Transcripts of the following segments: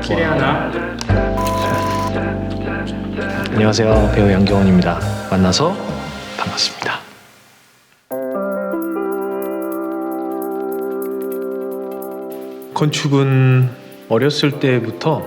키리아나. 안녕하세요, 배우 양경원입니다. 만나서 반갑습니다. 건축은 어렸을 때부터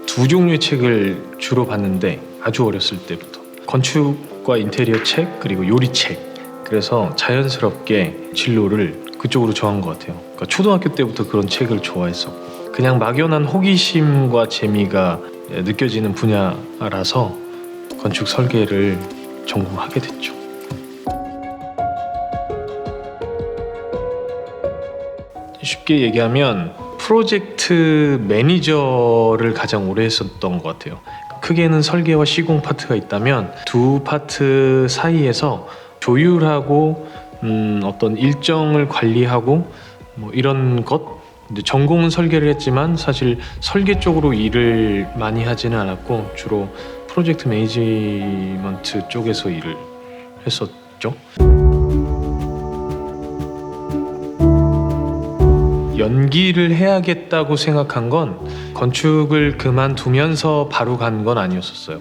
두 종류의 책을 주로 봤는데, 아주 어렸을 때부터 건축과 인테리어 책, 그리고 요리 책. 그래서 자연스럽게 진로를 그쪽으로 정한 것 같아요. 그러니까 초등학교 때부터 그런 책을 좋아했었고, 그냥 막연한 호기심과 재미가 느껴지는 분야라서 건축 설계를 전공하게 됐죠. 쉽게 얘기하면 프로젝트 매니저를 가장 오래 했었던 것 같아요. 크게는 설계와 시공 파트가 있다면 두 파트 사이에서 조율하고 어떤 일정을 관리하고 뭐 이런 것. 근데 전공은 설계를 했지만 사실 설계 쪽으로 일을 많이 하지는 않았고 주로 프로젝트 매니지먼트 쪽에서 일을 했었죠. 연기를 해야겠다고 생각한 건 건축을 그만두면서 바로 간 건 아니었었어요.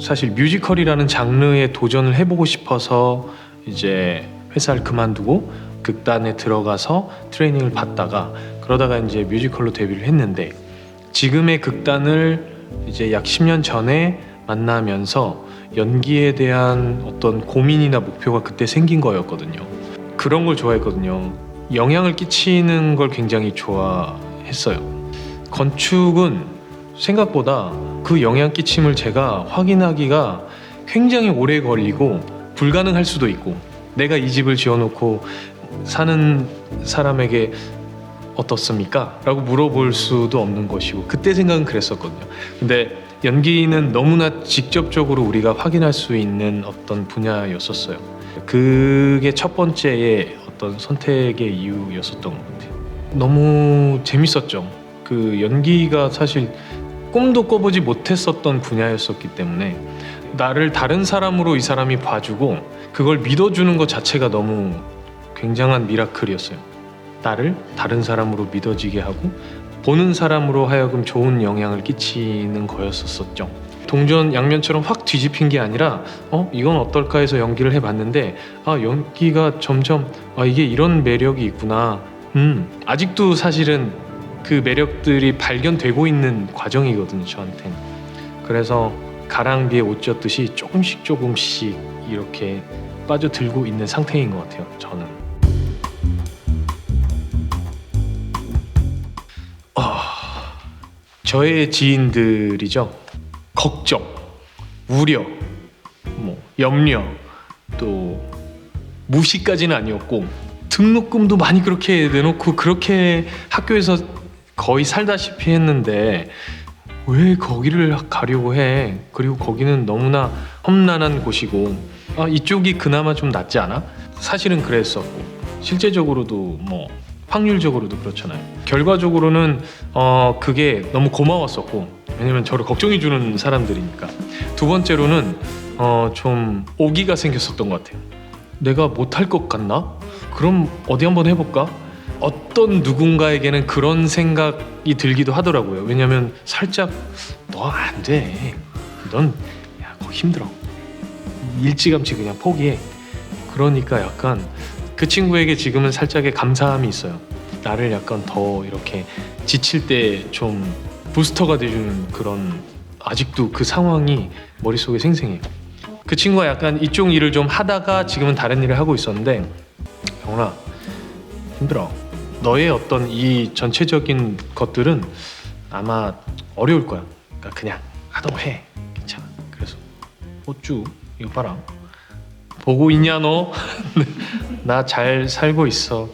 사실 뮤지컬이라는 장르에 도전을 해보고 싶어서 이제 회사를 그만두고 극단에 들어가서 트레이닝을 받다가, 그러다가 이제 뮤지컬로 데뷔를 했는데, 지금의 극단을 이제 약 10년 전에 만나면서 연기에 대한 어떤 고민이나 목표가 그때 생긴 거였거든요. 그런 걸 좋아했거든요. 영향을 끼치는 걸 굉장히 좋아했어요. 건축은 생각보다 그 영향 끼침을 제가 확인하기가 굉장히 오래 걸리고 불가능할 수도 있고, 내가 이 집을 지어놓고 사는 사람에게 어떻습니까? 라고 물어볼 수도 없는 것이고, 그때 생각은 그랬었거든요. 근데 연기는 너무나 직접적으로 우리가 확인할 수 있는 어떤 분야였었어요. 그게 첫 번째의 어떤 선택의 이유였었던 것 같아요. 너무 재밌었죠. 그 연기가 사실 꿈도 꿔보지 못했었던 분야였었기 때문에 나를 다른 사람으로 이 사람이 봐주고 그걸 믿어주는 것 자체가 너무 굉장한 미라클이었어요. 나를 다른 사람으로 믿어지게 하고 보는 사람으로 하여금 좋은 영향을 끼치는 거였었죠. 동전 양면처럼 확 뒤집힌 게 아니라 이건 어떨까 해서 연기를 해봤는데, 연기가 점점 이게 이런 매력이 있구나. 아직도 사실은 그 매력들이 발견되고 있는 과정이거든요, 저한테는. 그래서 가랑비에 옷 젖듯이 조금씩 이렇게 빠져들고 있는 상태인 것 같아요, 저는. 저의 지인들이죠. 걱정, 우려, 염려, 또 무시까지는 아니었고, 등록금도 많이 그렇게 내놓고 그렇게 학교에서 거의 살다시피 했는데 왜 거기를 가려고 해? 그리고 거기는 너무나 험난한 곳이고, 이쪽이 그나마 좀 낫지 않아? 사실은 그랬었고, 실제적으로도 확률적으로도 그렇잖아요. 결과적으로는 그게 너무 고마웠었고, 왜냐면 저를 걱정해주는 사람들이니까. 두 번째로는 좀 오기가 생겼었던 것 같아요. 내가 못할 것 같나? 그럼 어디 한번 해볼까? 어떤 누군가에게는 그런 생각이 들기도 하더라고요. 왜냐면 살짝 너 안 돼. 넌 그거 힘들어. 일찌감치 그냥 포기해. 그러니까 약간 그 친구에게 지금은 살짝의 감사함이 있어요. 나를 약간 더 이렇게 지칠 때 좀 부스터가 돼주는 그런, 아직도 그 상황이 머릿속에 생생해요. 그 친구가 약간 이쪽 일을 좀 하다가 지금은 다른 일을 하고 있었는데, 영훈아 힘들어. 너의 어떤 이 전체적인 것들은 아마 어려울 거야. 그러니까 그냥 하던 해. 괜찮아. 그래서 어쭈 이거 봐라. 보고 있냐 너? 나 잘 살고 있어.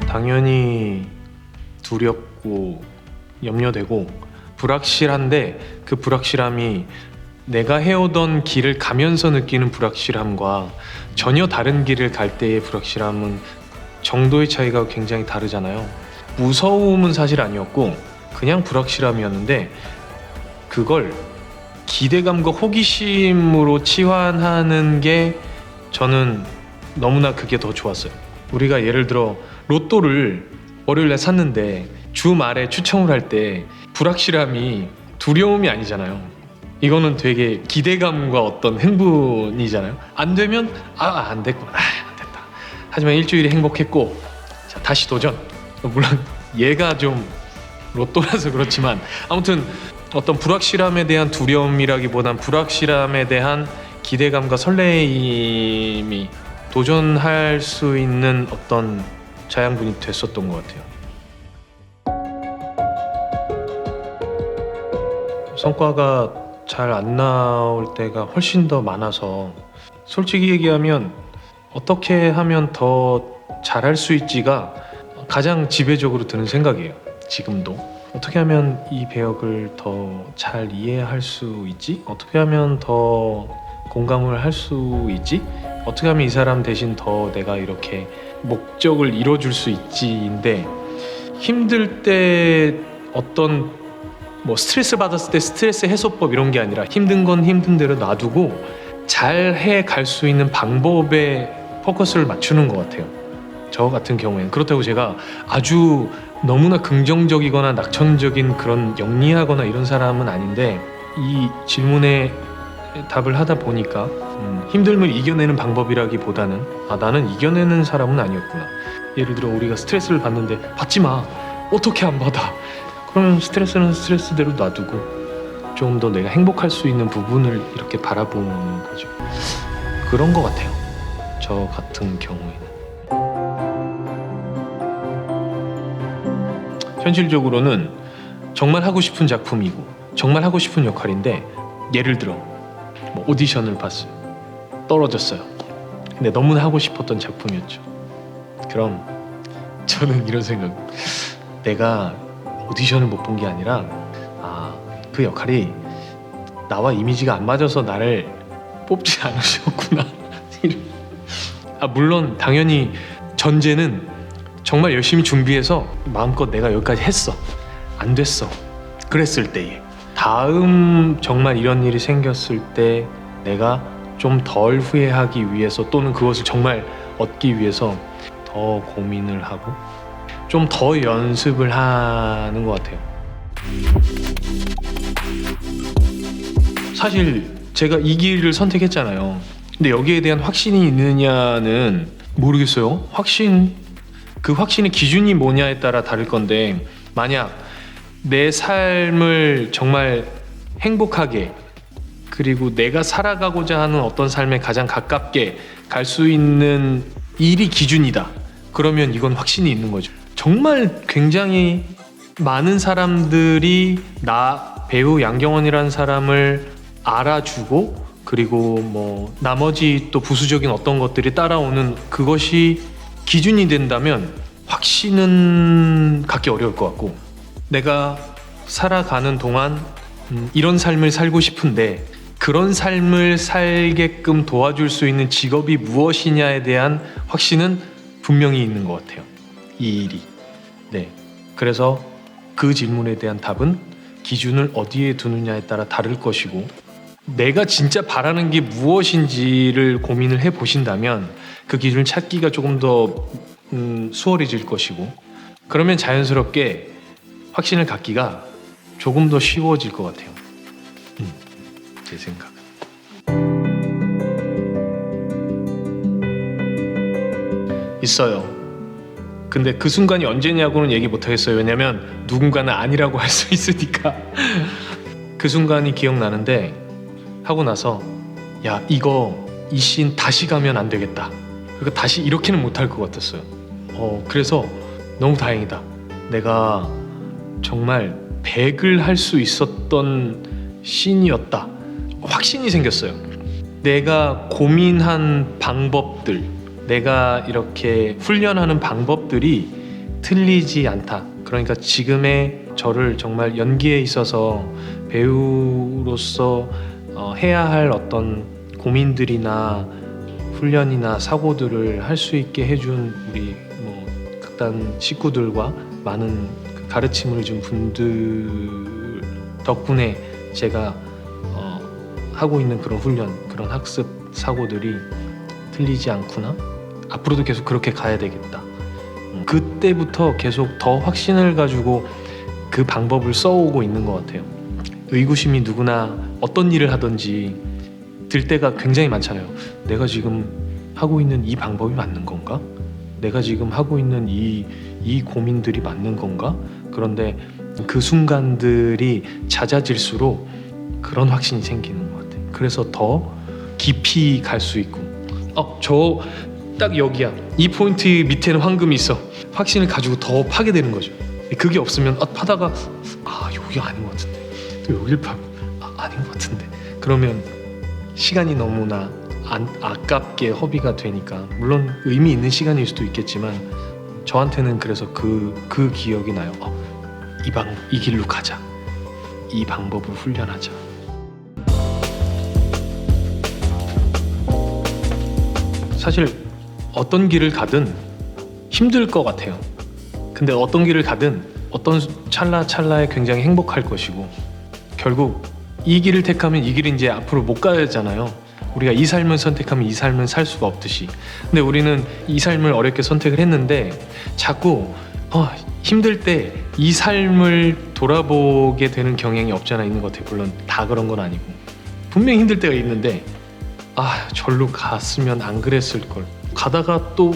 당연히 두렵고 염려되고 불확실한데, 그 불확실함이 내가 해오던 길을 가면서 느끼는 불확실함과 전혀 다른 길을 갈 때의 불확실함은 정도의 차이가 굉장히 다르잖아요. 무서움은 사실 아니었고 그냥 불확실함이었는데 그걸 기대감과 호기심으로 치환하는 게 저는 너무나 그게 더 좋았어요. 우리가 예를 들어 로또를 월요일에 샀는데 주말에 추첨을 할 때 불확실함이 두려움이 아니잖아요. 이거는 되게 기대감과 어떤 흥분이잖아요. 안 되면 안 됐구나, 안 됐다. 하지만 일주일이 행복했고 자, 다시 도전. 물론 얘가 좀 로또라서 그렇지만 아무튼 어떤 불확실함에 대한 두려움이라기보단 불확실함에 대한 기대감과 설레임이 도전할 수 있는 어떤 자양분이 됐었던 것 같아요. 성과가 잘 안 나올 때가 훨씬 더 많아서 솔직히 얘기하면 어떻게 하면 더 잘할 수 있지가 가장 지배적으로 드는 생각이에요. 지금도 어떻게 하면 이 배역을 더 잘 이해할 수 있지? 어떻게 하면 더 공감을 할 수 있지? 어떻게 하면 이 사람 대신 더 내가 이렇게 목적을 이뤄줄 수 있지인데 힘들 때 어떤 뭐 스트레스 받았을 때 스트레스 해소법 이런 게 아니라 힘든 건 힘든 대로 놔두고 잘 해 갈 수 있는 방법에 포커스를 맞추는 것 같아요. 저 같은 경우에는 그렇다고 제가 아주 너무나 긍정적이거나 낙천적인 그런 영리하거나 이런 사람은 아닌데 이 질문에 답을 하다 보니까 힘듦을 이겨내는 방법이라기보다는 나는 이겨내는 사람은 아니었구나. 예를 들어 우리가 스트레스를 받는데 받지 마. 어떻게 안 받아? 그러면 스트레스는 스트레스대로 놔두고 좀 더 내가 행복할 수 있는 부분을 이렇게 바라보는 거죠. 그런 것 같아요. 저 같은 경우에는. 현실적으로는 정말 하고 싶은 작품이고 정말 하고 싶은 역할인데 예를 들어 뭐 오디션을 봤어요. 떨어졌어요. 근데 너무나 하고 싶었던 작품이었죠. 그럼 저는 이런 생각, 내가 오디션을 못 본 게 아니라 그 역할이 나와 이미지가 안 맞아서 나를 뽑지 않으셨구나. 물론 당연히 전제는 정말 열심히 준비해서 마음껏 내가 여기까지 했어. 안 됐어. 그랬을 때에 다음 정말 이런 일이 생겼을 때 내가 좀 덜 후회하기 위해서 또는 그것을 정말 얻기 위해서 더 고민을 하고 좀 더 연습을 하는 것 같아요. 사실 제가 이 길을 선택했잖아요. 근데 여기에 대한 확신이 있느냐는 모르겠어요. 그 확신의 기준이 뭐냐에 따라 다를 건데 만약 내 삶을 정말 행복하게 그리고 내가 살아가고자 하는 어떤 삶에 가장 가깝게 갈 수 있는 일이 기준이다. 그러면 이건 확신이 있는 거죠. 정말 굉장히 많은 사람들이 나 배우 양경원이라는 사람을 알아주고 그리고 뭐 나머지 또 부수적인 어떤 것들이 따라오는 그것이 기준이 된다면 확신은 갖기 어려울 것 같고 내가 살아가는 동안 이런 삶을 살고 싶은데 그런 삶을 살게끔 도와줄 수 있는 직업이 무엇이냐에 대한 확신은 분명히 있는 것 같아요. 이 일이. 네. 그래서 그 질문에 대한 답은 기준을 어디에 두느냐에 따라 다를 것이고 내가 진짜 바라는 게 무엇인지를 고민을 해보신다면 그 기준을 찾기가 조금 더 수월해질 것이고 그러면 자연스럽게 확신을 갖기가 조금 더 쉬워질 것 같아요. 제 생각은. 있어요. 근데 그 순간이 언제냐고는 얘기 못하겠어요. 왜냐면 누군가는 아니라고 할 수 있으니까. 그 순간이 기억나는데 하고 나서 야 이거 이 씬 다시 가면 안 되겠다. 그러니까 다시 이렇게는 못할 것 같았어요. 그래서 너무 다행이다. 내가 정말 100을 할 수 있었던 씬이었다. 확신이 생겼어요. 내가 고민한 방법들, 내가 이렇게 훈련하는 방법들이 틀리지 않다. 그러니까 지금의 저를 정말 연기에 있어서 배우로서 해야 할 어떤 고민들이나 훈련이나 사고들을 할 수 있게 해준 우리 뭐 극단 식구들과 많은 그 가르침을 준 분들 덕분에 제가 하고 있는 그런 훈련, 그런 학습 사고들이 틀리지 않구나. 앞으로도 계속 그렇게 가야 되겠다. 그때부터 계속 더 확신을 가지고 그 방법을 써오고 있는 것 같아요. 의구심이 누구나 어떤 일을 하든지 들 때가 굉장히 많잖아요. 내가 지금 하고 있는 이 방법이 맞는 건가? 내가 지금 하고 있는 이 고민들이 맞는 건가? 그런데 그 순간들이 잦아질수록 그런 확신이 생기는 것 같아요. 그래서 더 깊이 갈 수 있고 저 딱 여기야. 이 포인트 밑에는 황금이 있어. 확신을 가지고 더 파게 되는 거죠. 그게 없으면 파다가 여기 아닌 것 같은데 또 여길 파고 아닌 것 같은데 그러면 시간이 너무나 아깝게 허비가 되니까 물론 의미 있는 시간일 수도 있겠지만 저한테는 그래서 그 기억이 나요. 이 길로 가자. 이 방법을 훈련하자. 사실 어떤 길을 가든 힘들 것 같아요. 근데 어떤 길을 가든 어떤 찰나에 굉장히 행복할 것이고 결국 이 길을 택하면 이 길은 이제 앞으로 못 가잖아요. 우리가 이 삶을 선택하면 이 삶은 살 수가 없듯이. 근데 우리는 이 삶을 어렵게 선택을 했는데 자꾸 힘들 때 이 삶을 돌아보게 되는 경향이 없잖아 있는 것 같아요. 물론 다 그런 건 아니고 분명히 힘들 때가 있는데 절로 갔으면 안 그랬을 걸. 가다가 또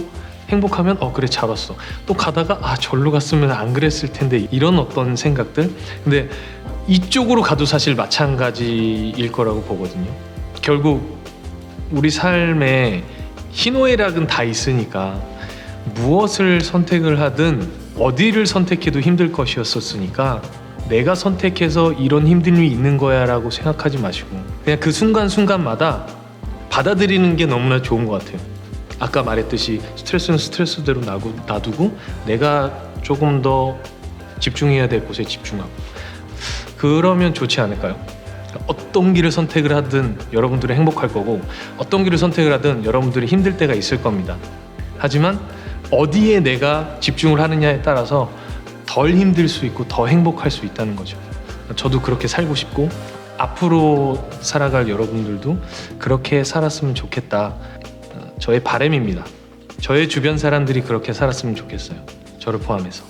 행복하면 그래 잘 왔어. 또 가다가 절로 갔으면 안 그랬을 텐데 이런 어떤 생각들. 근데 이쪽으로 가도 사실 마찬가지일 거라고 보거든요. 결국 우리 삶에 희노애락은 다 있으니까 무엇을 선택을 하든 어디를 선택해도 힘들 것이었으니까 내가 선택해서 이런 힘듦이 있는 거야 라고 생각하지 마시고 그냥 그 순간순간마다 받아들이는 게 너무나 좋은 것 같아요. 아까 말했듯이 스트레스는 스트레스대로 놔두고 내가 조금 더 집중해야 될 곳에 집중하고 그러면 좋지 않을까요? 어떤 길을 선택을 하든 여러분들은 행복할 거고 어떤 길을 선택을 하든 여러분들이 힘들 때가 있을 겁니다. 하지만 어디에 내가 집중을 하느냐에 따라서 덜 힘들 수 있고 더 행복할 수 있다는 거죠. 저도 그렇게 살고 싶고 앞으로 살아갈 여러분들도 그렇게 살았으면 좋겠다. 저의 바람입니다. 저의 주변 사람들이 그렇게 살았으면 좋겠어요. 저를 포함해서.